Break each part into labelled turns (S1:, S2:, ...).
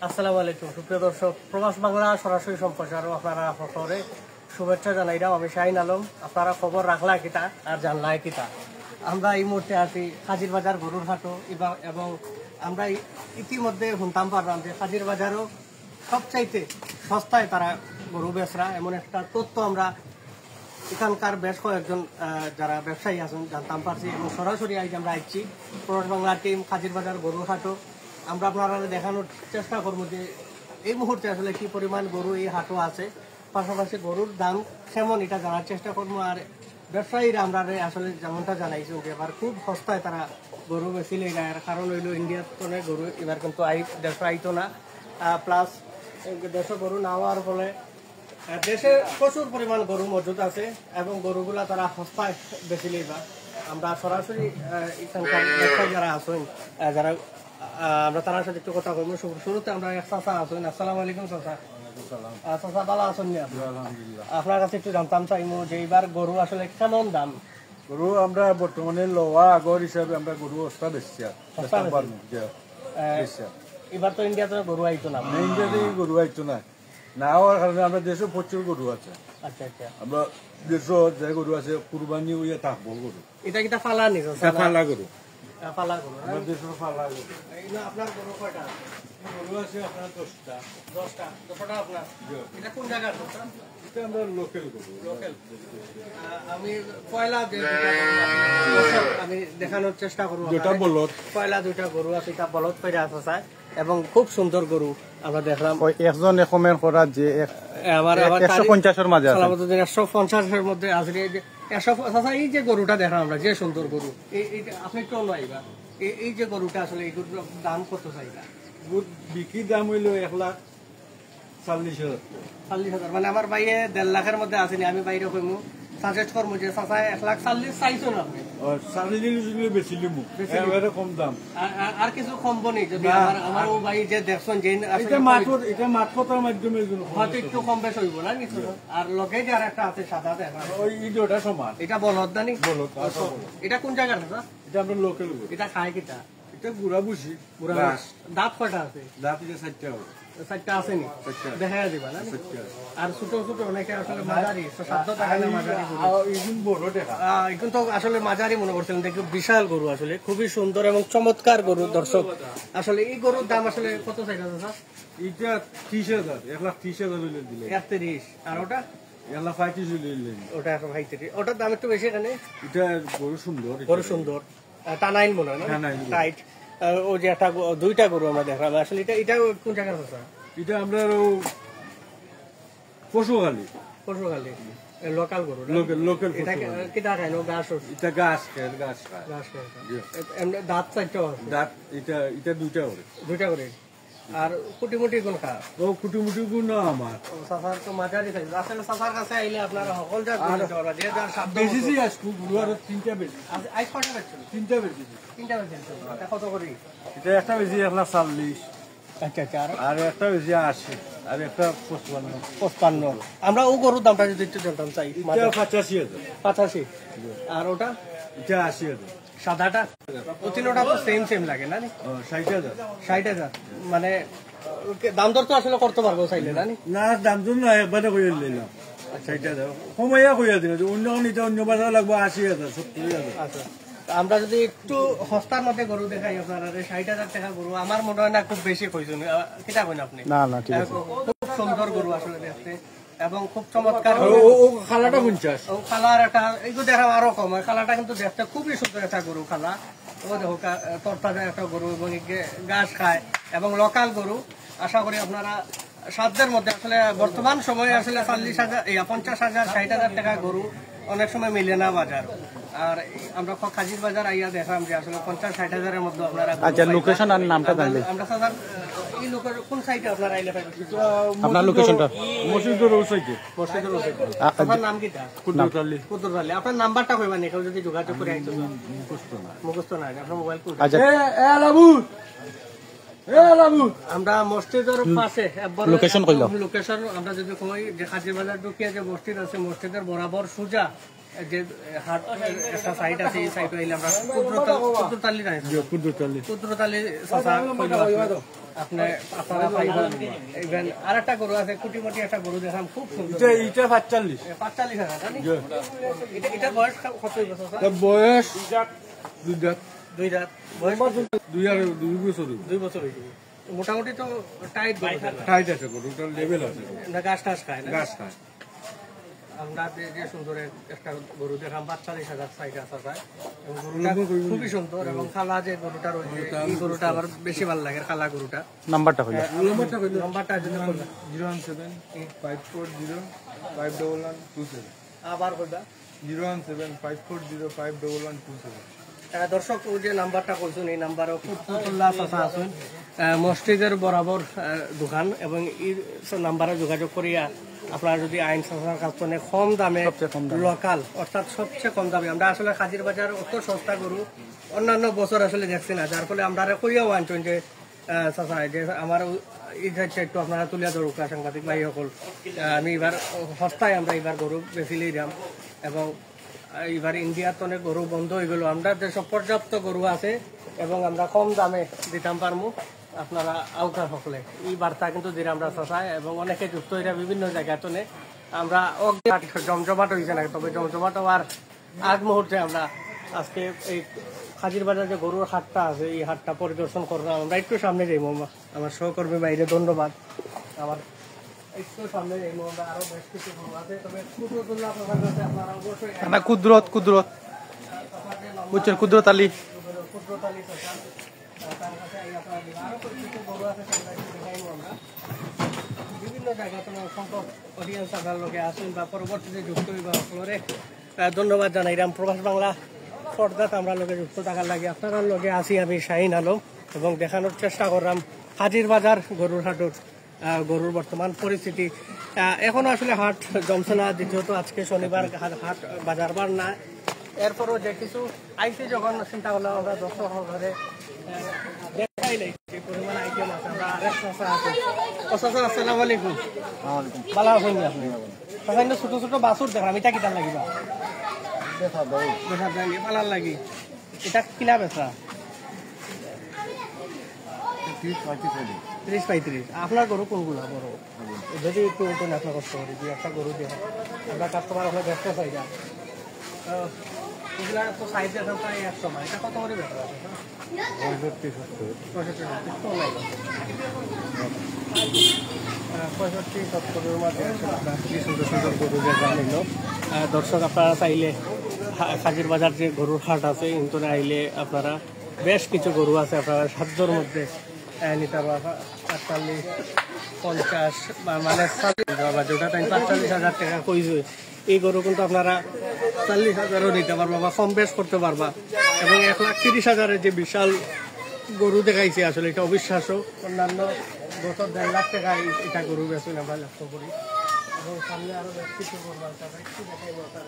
S1: আসসালামু আলাইকুম সুপ্রিয় দর্শক, প্রবাস বাংলা সরাসরি সম্প্রচার আপনারা সকলে শুভেচ্ছা জানাইলাম। আমি শাহিন আলম। আপনারা খবর রাখলা কিতা আর জানলা কিতা। আমরা এই মুহূর্তে আছি হাজির বাজার গরুর হাটও এবং আমরা ইতিমধ্যে শুনতাম পারলাম যে হাজির বাজারও সবচাইতে সস্তায় তারা গরু বেচরা, এমন একটা তথ্য আমরা এখানকার বেশ কয়েকজন যারা ব্যবসায়ী আছেন জানতাম পারছি এবং সরাসরি আজ আমরা আসছি প্রবাস বাংলা টিম হাজির বাজার গরুর হাটও। আমরা আপনারা দেখানোর চেষ্টা করবো যে এই মুহূর্তে আসলে কি পরিমাণ গরু এই হাটও আছে, পাশাপাশি গরুর দাম কেমন এটা জানার চেষ্টা করবো। আর ব্যবসায়ীরা আমরা আসলে যেমনটা জানাইছেন যে এবার খুব সস্তায় তারা গরু বেচিলে এর কারণ হইল ইন্ডিয়ার কোনো গরু এবার কিন্তু দেশে আইতো না, প্লাস দেশে গরু না হওয়ার ফলে দেশে প্রচুর পরিমাণ গরু মজুদ আছে এবং গরুগুলা তারা সস্তায় বেচিলেই বা আমরা সরাসরি এখানকার ব্যবসায়ী যারা আছেন যারা আমরা তার সাথে একটু কথা বলবো। শুরুতে আমরা এক চাচা আছেন। আসসালামু আলাইকুম চাচা। চাচা ভালো আছেন? আপনার কাছে একটু জানতাম চাইমু যে এইবার গরু আসলে কেমন দাম?
S2: গরু আমরা বর্তমানে লোয়া আগর হিসাবে আমরা গরু অবস্থা বেশি
S1: এবার তো ইন্ডিয়াতে গরু আইতো না,
S2: ইন্ডিয়াতে গরু আইতো না না হওয়ার কারণে আমরা দেশে প্রচুর গরু আছে।
S1: আচ্ছা আচ্ছা,
S2: আমরা দেশে যে গরু আছে কুরবানি হইয়া থাকবো গরু।
S1: এটা কিটা ফালা নি?
S2: ফালা গরু,
S1: ফালা গরু
S2: আমরা দেশের ফালা গরু।
S1: আপনার গরু কয়টা?
S2: গরু আছে আপনার 10টা।
S1: 10টা আপনার? এটা কোন জায়গার?
S2: এটা আমরা লোকাল গরু।
S1: লোকাল। আমি পয়লা আমি দেখানোর চেষ্টা করবো।
S2: দুটা বলদ,
S1: পয়লা দুইটা গরু আছে, এটা বলদ করে আছে এবং খুব সুন্দর গরু আমরা দেখলাম।
S2: একজন কমেন্ট করা যে 150-এর মাঝে আছে,
S1: 150-এর মধ্যে আছে। এই যে গরুটা দেখলাম আমরা, যে সুন্দর গরু, আপনি কেউ নয়বা এই যে গরুটা আসলে এই গরুর দাম কত চাইবা?
S2: বিক্রির দাম হইল 1,40,000।
S1: 40,000 মানে আমার বাইরে 1.5 লাখের মধ্যে আসেনি। আমি বাইরে কইমু সাজেস্ট করবো যে চাচা 1,40,000 চাইছো না আপনি?
S2: কম দাম
S1: আর কিছু কমবো নি যদি আমার ও ভাই যে দেখছেন যে
S2: মাঠপতার মাধ্যমে
S1: হয়তো একটু কম বেশ হইব না কিছু। আর লগে যে আর একটা আছে সাদা দেখা
S2: ওই ইডোটা সমান।
S1: এটা বলদ দানি? বলদ। এটা কোন জায়গার দাদা?
S2: এটা আমরা লোকাল।
S1: এটা খায় কিটা?
S2: এটা গুড়া বুঝি।
S1: দাঁত কয়টা আছে?
S2: দাঁত 4টা হবে।
S1: 4টা আসেনি? দেখা দিবা না? আর ছোট ছোট অনেকে আসলে মাঝারি 7 টাকা না মাঝারি এখন তো আসলে মাঝারি মনে করছিলেন। দেখো বিশাল গরু, আসলে খুবই সুন্দর এবং চমৎকার গরু। দর্শক আসলে এই গরুর দাম আসলে কত চাইছে দাদা?
S2: এটা 30,000, 1,30,000 দিলে
S1: 30। আর ওটা
S2: 1,35,000
S1: ওটা 1,35। ওটার দাম একটু বেশি এখানে।
S2: এটা গরু সুন্দর,
S1: গরু সুন্দর, টানাইল মনে হয় না? টাইট। ও যে একটা দুইটা গরু আমরা দেখলাম, আসলে এটা কোন জায়গার কথা?
S2: এটা আমরা পশুখালী
S1: লোকাল গরু।
S2: লোকাল
S1: এটা কিটা খায়? ঘাস?
S2: এটা ঘাস খায়।
S1: দাঁত 4টা আছে?
S2: দাঁত এটা 2টা করে।
S1: 2টা করে। আর কুটিমুটি কোন খা?
S2: ও কুটিমুটি গুণ না আমার
S1: চাচার তো মাঝারি থাকে। আসলে চাচার কাছে আইলে আপনারা সকল যা
S2: বেশি আসবো গরু আর 3টা বেশি।
S1: আজ কটা বেচছেন?
S2: 3টা বেশি।
S1: 3টা বেচছেন। এটা কত করে?
S2: এটা একটা বেশি 1,40,000।
S1: আচ্ছা আচ্ছা।
S2: আর একটা বেশি 80, আর একটা 55।
S1: আমরা ও গরুর দামটা যদি একটু জানতাম চাই।
S2: 85,000।
S1: 85। আর ওটা?
S2: এটা 80,000।
S1: সাদাটা? ও তিনটা তো সেম লাগে না?
S2: 60,000।
S1: 60,000 মানে দাম দর তো আসলে করতে পারবো চাইলে না?
S2: না দাম দর না, একবারে করে নিলাম 60,000। কমাইয়া কইয়া দিন, অন্য অন্য বাজার লাগবো 80,000, 70,000।
S1: আচ্ছা, আমরা যদি একটু সস্তার মধ্যে গরু দেখাই আপনারা 60,000 টাকা গরু, আমার মনে হয় না খুব বেশি কইছেন। কিটা কইন আপনি?
S2: না না ঠিক আছে।
S1: খুব সুন্দর গরু আসলে দেখতে এবং খুব চমৎকার।
S2: ও খালাটা 50।
S1: ও খালার একটা এইগুলো দেখা আরো কম হয়। খালাটা কিন্তু দেখতে খুবই সুন্দর একটা গরু। খালা ও দেখো তরতাজা একটা গরু এবং ঘাস খায় এবং লোকাল গরু। আশা করি আপনারা সাধ্যের মধ্যে আসলে বর্তমান সময়ে আসলে 40,000, 50,000, 60,000 টাকা গরু অনেক সময় মিলে না বাজার। আর আমরা হাজির বাজার আইয়া দেখলাম যে আসলে 50-60,000-এর মধ্যে আপনারা।
S3: আচ্ছা, লোকেশন আর নামটা জানলে
S1: আমরা স্যার এই লোকের কোন সাইডে আপনারা আইলে পাবেন?
S3: আপনার লোকেশনটা?
S2: মসজিদের ওই সাইডে।
S1: মসজিদের ওই সাইডে। আপনার নাম কিটা? কুদ্দুরআলী। আপনার নাম্বারটা কইবেন কেউ যদি যোগাযোগ করে আইতো? মুখস্থ না। আপনার মোবাইল কোড?
S3: আচ্ছা,
S1: আমরা মসজিদের পাশে
S3: লোকেশন কইলো।
S1: লোকেশন আমরা যদি কই যে হাজির বাজার ঢুকিয়া যে মসজিদ আছে, মসজিদের বরাবর সোজা যে হাট একটা সাইড আছে, এই সাইডে আইলে আমরা কুদ্দুরআলী চাচা কইলো। আপনারা পাইবেন। ইভেন আরেকটা গরু আছে, কুটিমটি একটা গরু দেখাম, খুব সুন্দর।
S2: এটা 45
S1: 45,000 জানি? এটা বয়স কত বছর?
S2: তার বয়স দুই দাঁত
S1: দুই রাত বয়স
S2: 2 বছর
S1: 2 বছর হয়েছে। মোটামুটি তো টাইট
S2: টাইট আছে গরুটার লেভেল আছে
S1: না, ঘাস টাস খায় না।
S2: গাছ খায়
S1: আমরা যে সুন্দর একটা গরু দেখাম, 45,000 সাইজ আছে যায়, এবং গরুটা খুবই সুন্দর। এবং খালা যে গরুটা রয়েছে, এই গরুটা আমার বেশি ভালো লাগে, খালা গরুটা।
S3: নাম্বারটা কইলো
S1: নাম্বারটা যদি বলবেন।
S2: 01754051127
S1: আবার বলবা।
S2: 01754051127
S1: দর্শক, ও যে নাম্বারটা কইছেন, এই নাম্বারও খুব ফুতুল্লাহ চাচা আছেন, মসজিদের বরাবর দোকান, এবং এই নাম্বারে যোগাযোগ করিয়া আপনারা যদি আইন চাচার কাছ থেকে কম দামে লোকাল, অর্থাৎ সবচেয়ে কম দামে, আমরা আসলে খাজির বাজার অত সস্তা গরু অন্যান্য বছর আসলে দেখছি না, যার ফলে আমরা কইয়াও আনছেন যে চাচা যে আমার এই সাইডটা একটু আপনারা তুলিয়া ধরুক, সাংবাদিক ভাই সকল, আমি এবার সস্তায় আমরা এবার গরু বেশি লইলাম। এবং এবার ইন্ডিয়ার তো অনেক গরু বন্ধ হয়ে গেল, আমরা যেসব পর্যাপ্ত গরু আছে এবং আমরা কম দামে দিতাম পারবো আপনারা আউটার সকলে, এই বার্তা কিন্তু দিলে আমরা চাচাই, এবং অনেকে যুক্ত হইয়া বিভিন্ন জায়গায় তো আমরা জমজমাট হয়েছে না, তবে জমজমাট হওয়ার আগ মুহূর্তে আমরা আজকে এই খাজির বাজার যে গরুর হাটটা আছে, এই হাটটা পরিদর্শন করলাম। আমরা একটু সামনে যাই, আমার সহকর্মী বাইরে ধন্যবাদ, আমার একটু সামনে যাই, আমরা আরো বেশ কিছু গরু আছে, তবে কুদরতুল্লাহ আপনার কাছে আপনারা অবশ্যই
S3: না কুদরত বুঝছেন, কুদরত আলী
S1: কুদরতালি চাচা, তার কাছে আপনারা দিবেন। আরো কিছু গরু আছে, সেগুলো একটু দেখাইবো আমরা। বিভিন্ন জায়গায় কোনো সংখ্যক অডিয়েন্স আপনার লোকে আসেন বা পরবর্তীতে যুক্ত হইবা সকলরে ধন্যবাদ জানাইলাম। প্রবাস বাংলা পর্দাত আমরা লোকে যুক্ত থাকার লাগে আপনারা লোকে আসি আমি শাহিন আলম, এবং দেখানোর চেষ্টা করলাম হাজির বাজার গরুর হাটুর গরুর বর্তমান পরিস্থিতি। এখনো আসলে হাট জমছে না, দ্বিতীয়ত আজকে শনিবার, হাট বাজার বার না। এরপরও যে কিছু আইসি যখন চিন্তা করলাম আমরা দর্শক ঘরে দেখাই নাই যে পরিমাণ আইটেম আছে। আমরা আরেক চাচা আছে, আসসালামু আলাইকুম। ভালো আছেন আপনি? চাচা কিন্তু ছোট ছোট বাছুর দেখলাম, এটা কিতার লাগিবা? দেখা দেয় পালার লাগি, এটা কিনা বেচা? 30-35। আপনার গরু কোনগুলো বড়? যদি একটু আপনার কষ্ট করি যে একটা গরু দিয়ে আমরা কাস্টমার আপনার ব্যস্ত চাই না, এগুলা তো সাইজ আছে প্রায় 100 মান, এটা কত করে বেচা আছে? 65-70 মাঝে সুন্দর সুন্দর গরু জানিল। দর্শক, আপনারা চাইলে খাজির বাজার যে গরুর হাট আছে, কিন্তু আইলে আপনারা বেশ কিছু গরু আছে, আপনারা 700-র মধ্যে নিতে পারবা। 48-50 মানে যেটা 45,000 টাকা কইছে, এই গরু কিন্তু আপনারা 40,000-ও নিতে পারবা বা কম বেশ করতে পারবা। এবং 1,30,000-এর যে বিশাল গরু দেখাইছে, আসলে এটা অবিশ্বাস্য। অন্যান্য বছর 1.5 লাখ টাকা এটা গরু বেচুন আমরা লক্ষ্য করি। এবং সামনে আরো বেশ কিছু গরু আছে, একটু দেখাই গরু আছে,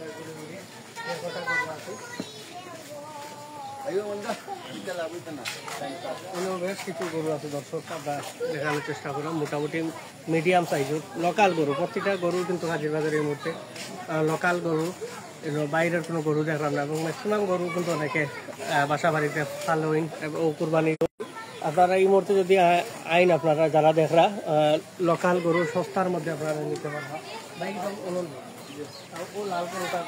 S1: বেশ কিছু গরু আছে। দর্শক, আমরা দেখানোর চেষ্টা করলাম মোটামুটি মিডিয়াম সাইজের লোকাল গরু। প্রত্যেকটা গরু কিন্তু হাজির বাজারে এই মুহূর্তে লোকাল গরু, বাইরের কোনো গরু দেখলাম না। এবং ম্যাক্সিমাম গরু কিন্তু অনেকে বাসা বাড়িতে ফালোইং ও কুরবানি। আপনারা এই মুহূর্তে যদি আইন আপনারা যারা দেখরা লোকাল গরু সস্তার মধ্যে আপনারা নিতে পারবেন। ও লাল গরুটা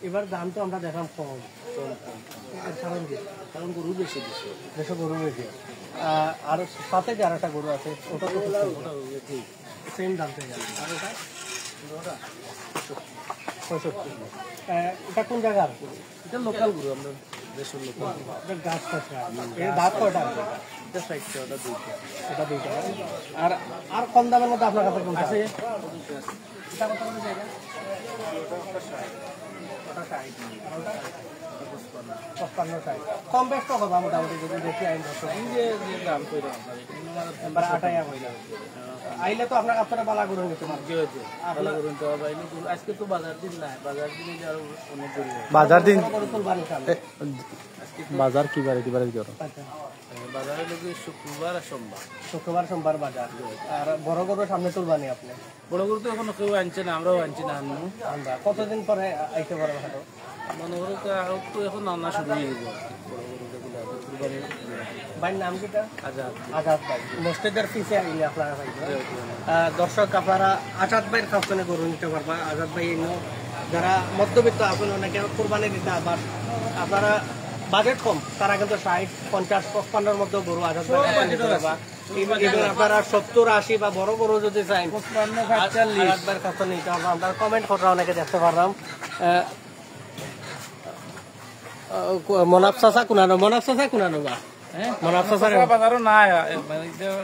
S1: এবার দাম তো আমরা দেখাম কম, কারণ গরু বেশি দেশে গরু বেশি। আর সাথে যে আর একটা গরু আছে, ওটা তো সেম দাম থেকে যাবে। আর ওটা 65। এটা কোন জায়গার? এটা লোকাল গরু, আমরা দেশের লোকাল গাছ পাশে। দাঁত কয়টা? এটা 60টা, ওটা 2টা, এটা 2টা। আর আর কম দামের মধ্যে আপনার কাছে কোনটা আছে? এটা কত করে জায়গা? ওটা 55-60। কম বেশ তো হবে মোটামুটি যদি দেখি আইন দাম করে আপনার 8 হইলাম। আইলে তো আপনার আপনারা বালা গরু নিতে পারবেন। আজকে তো বাজার দিন না, বাজার দিনে আরো অনেক গরু
S3: বাজার দিন
S1: বাজার
S3: বাজার কি বারে
S1: বাজারে লোকে শুক্রবার সোমবার বাজার। আর বড় গরু সামনে তুলবানি আপনি? বড় গরু তো এখনো কেউ আনছে না, আমরাও আনছি না। আমরা কতদিন পরে আইতে পারবো?
S4: মনে করো তো এখন রান্না শুরু হয়ে গেল
S1: ভাইয়ের নাম কিটা?
S4: আজাদ
S1: আজাদ ভাই মসজিদের পিছে আইলে আপনারা ভাই দর্শক আপনারা আজাদ ভাইয়ের কাছ থেকে গরু নিতে পারবা। আজাদ ভাই যারা মধ্যবিত্ত আছেন অনেকে কোরবানি দিতে আবার আপনারা বাজেট কম তারা কিন্তু 60, 50, 55 মধ্যে গরু আজাদ ভাই নিতে পারবা। even আপনারা 70, 80 বা বড় গরু যদি চাই 55, 45 আজাদ ভাইয়ের কাছ থেকে নিতে পারবা। আমরা কমেন্ট করে অনেকে দেখতে পারলাম। মনাফ চাচা কোনানো বা মনাফ চাচার
S4: বাজারও নাই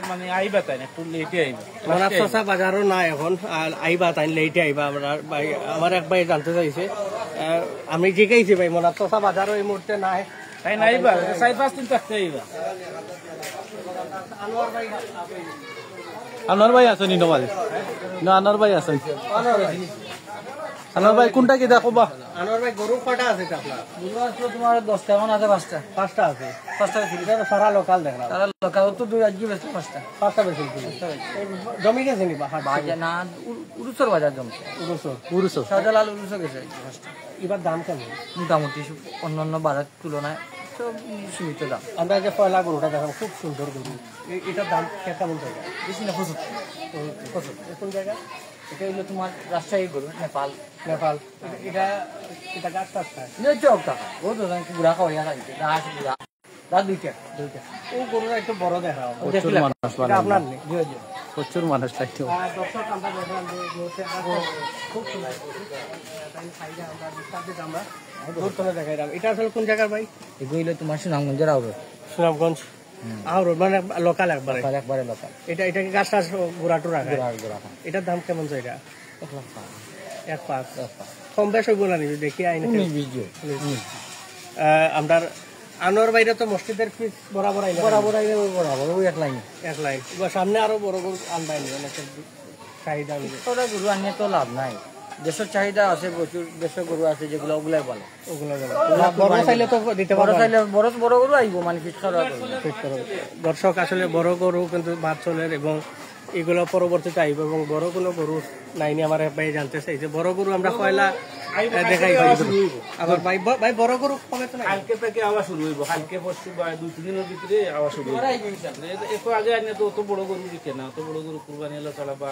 S4: মানে আইবা তাই না একটু লেটে আইবা
S1: মনাফ চাচা বাজারও নাই এখন আইবা তাই লেটে আইবা। আমার এক ভাই জানতে চাইছে আমি জিজ্ঞাসি ভাই মনাফ চাচা বাজারও এই মুহূর্তে নাই
S4: তাই না আইবা 4-5 দিন থাকতে আইবা।
S1: আনোয়ার ভাই
S3: আনোয়ার ভাই আছেন ইনো মাঝে না আনোয়ার ভাই আছেন আনোয়ার ভাই কোনটা কি দেখো বা
S1: আনোয়ার ভাই গরু কটা আছে আপনার?
S5: গরু আসলে তোমার 10টা এখন আছে 5টা
S1: 5টা আছে। 5টা ছিল সারা লোকাল দেখলাম।
S5: তারা লোকাল তো 2 আজকে বেশি 5টা
S1: 5টা বেশি জমি গেছে নি বা
S5: বাজার না উরুসর বাজার জমছে
S3: উরুসো
S5: শাহজালাল উরুসর গেছে 5টা
S1: এবার দাম কেমন?
S5: মোটামুটি অন্যান্য বাজার তুলনায় সব সীমিত দাম।
S1: আমরা যে পয়লা গরুটা দেখলাম খুব সুন্দর গরু, এটার দাম কেমন জায়গা?
S5: বেশি না 75
S1: কোন জায়গা?
S5: এটা হলো তোমার রাজশাহী গরু নেপাল
S1: এটা গাছ টাছ খায়।
S5: চক টাকা ও তো গুড়া খাওয়াইয়া লাগছে গাছ গুড়া রাত দুইটা
S1: ও গরুটা একটু বড় দেখা
S3: প্রচুর মানুষ
S1: এটা আপনার নেই।
S3: প্রচুর মানুষ লাগছে
S1: দর্শক আমরা দেখলাম যে গরুতে খুব সুন্দর আমরা দূর করে দেখাইলাম। এটা আসলে কোন জায়গার ভাই?
S5: এগুলো হলো তোমার সুনামগঞ্জের আউর
S1: সুনামগঞ্জ আউর মানে লোকাল একবারে।
S5: একবারে লোকাল
S1: এটা কি গাছ টাছ গোড়াটো রাখা?
S5: গুড়া খা
S1: এটার দাম কেমন জায়গা?
S5: 1,05,000
S1: 1.5 কম বেশ হইব না নিবি দেখি আইন।
S5: 19-20
S1: আমরা আনোয়ার বাইরে তো মসজিদের পিস বরাবর আইলে
S5: বরাবর আইলে বরাবর ওই এক লাইন
S1: এক লাইন সামনে আরো বড় গরু আনবাই নি অনেকের চাহিদা অনুযায়ী।
S5: ওটা গরু আনিয়ে তো লাভ নাই। দেশের চাহিদা আছে প্রচুর, দেশের গরু আছে যেগুলো ওগুলাই ভালো।
S1: ওগুলো বড় চাইলে তো দিতে
S5: বড়
S1: পারবো।
S5: চাইলে বড় গরু আইব মানে ফিট খাওয়া
S1: দর্শক আসলে বড় গরু কিন্তু বাদ চলের এবং এগুলো পরবর্তীতে আইব এবং বড় কোনো গরু নাইনি আমার ভাই জানতে চাইছে। বড় গরু আমরা পয়লা দেখাই আবার ভাই বড় গরু কমে তো নাই।
S4: কালকে থেকে আবার শুরু হইব, কালকে পরশু বা 2-3 দিনের ভিতরে আবার শুরু হইব। একটু আগে আনিয়ে তো অত বড় গরু দিকে না, অত বড় গরু কুরবানি হলো চালাবা।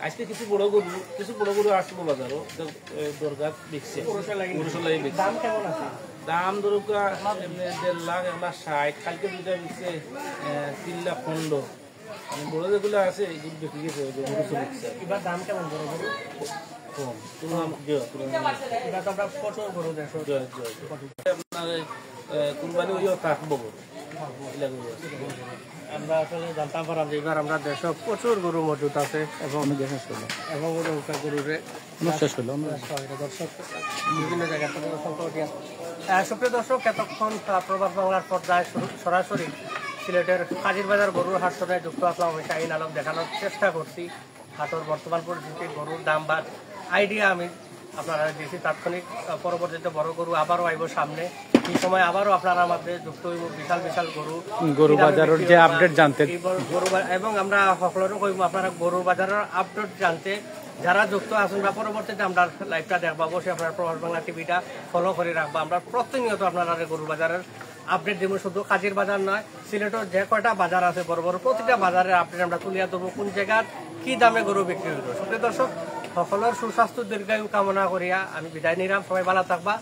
S4: আজকে কিছু বড় গরু আসবো বাজারও দরকার দেখছে
S1: দাম কেমন আছে?
S4: দাম ধরো 1.5 লাখ 1,60,000। কালকে দুটা বিকছে 3 লাখ 15। মানে বড় যেগুলো আছে এগুলো বিক্রি গেছে গরু চলছে।
S1: এবার দাম কেমন বড় গরু?
S4: কম
S1: এটা তো আমরা প্রচুর গরু দেখো।
S4: আপনার কুরবানি হইও থাকবো
S1: আমরা আসলে জানতাম পারলাম যে এবার আমরা দেশে প্রচুর গরু মজুদ আছে এবং গরুরে
S3: শেষ হলো
S1: দর্শক বিভিন্ন জায়গা থেকে সুপ্রিয় দর্শক এতক্ষণ প্রবাস বাংলার পর্যায়ে সরাসরি সিলেটের কাজির বাজার গরুর হাট সভায় যুক্ত আসলাম। আমি শাহিন আলম দেখানোর চেষ্টা করছি হাটের বর্তমান পরিস্থিতি, গরুর দাম বা আইডিয়া আমি আপনারা দিয়েছি। তাৎক্ষণিক পরবর্তীতে বড় গরু আবারও আইব সামনে, এই সময় আবারও আপনারা আমাদের যুক্ত হইব বিশাল গরু
S3: বাজারের যে আপডেট জানতে
S1: এবং আমরা সকলেরও কইব আপনারা গরু বাজারের আপডেট জানতে যারা যুক্ত আছেন বা পরবর্তীতে আমরা লাইভটা দেখবো অবশ্যই আপনারা প্রবাস বাংলা টিভিটা ফলো করে রাখবো। আমরা প্রতিনিয়ত আপনারা গরু বাজারের আপডেট দেবো, শুধু কাজির বাজার নয় সিলেটের যে কয়টা বাজার আছে বড় প্রতিটা বাজারের আপডেট আমরা তুলিয়া দেবো, কোন জায়গার কি দামে গরু বিক্রি হইব। সুপ্রিয় দর্শক সকলের সুস্বাস্থ্য দীর্ঘায়ু কামনা করিয়া আমি বিদায় নিলাম। সবাই ভালো থাকবা,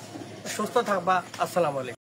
S1: সুস্থ থাকবা। আসসালামু আলাইকুম।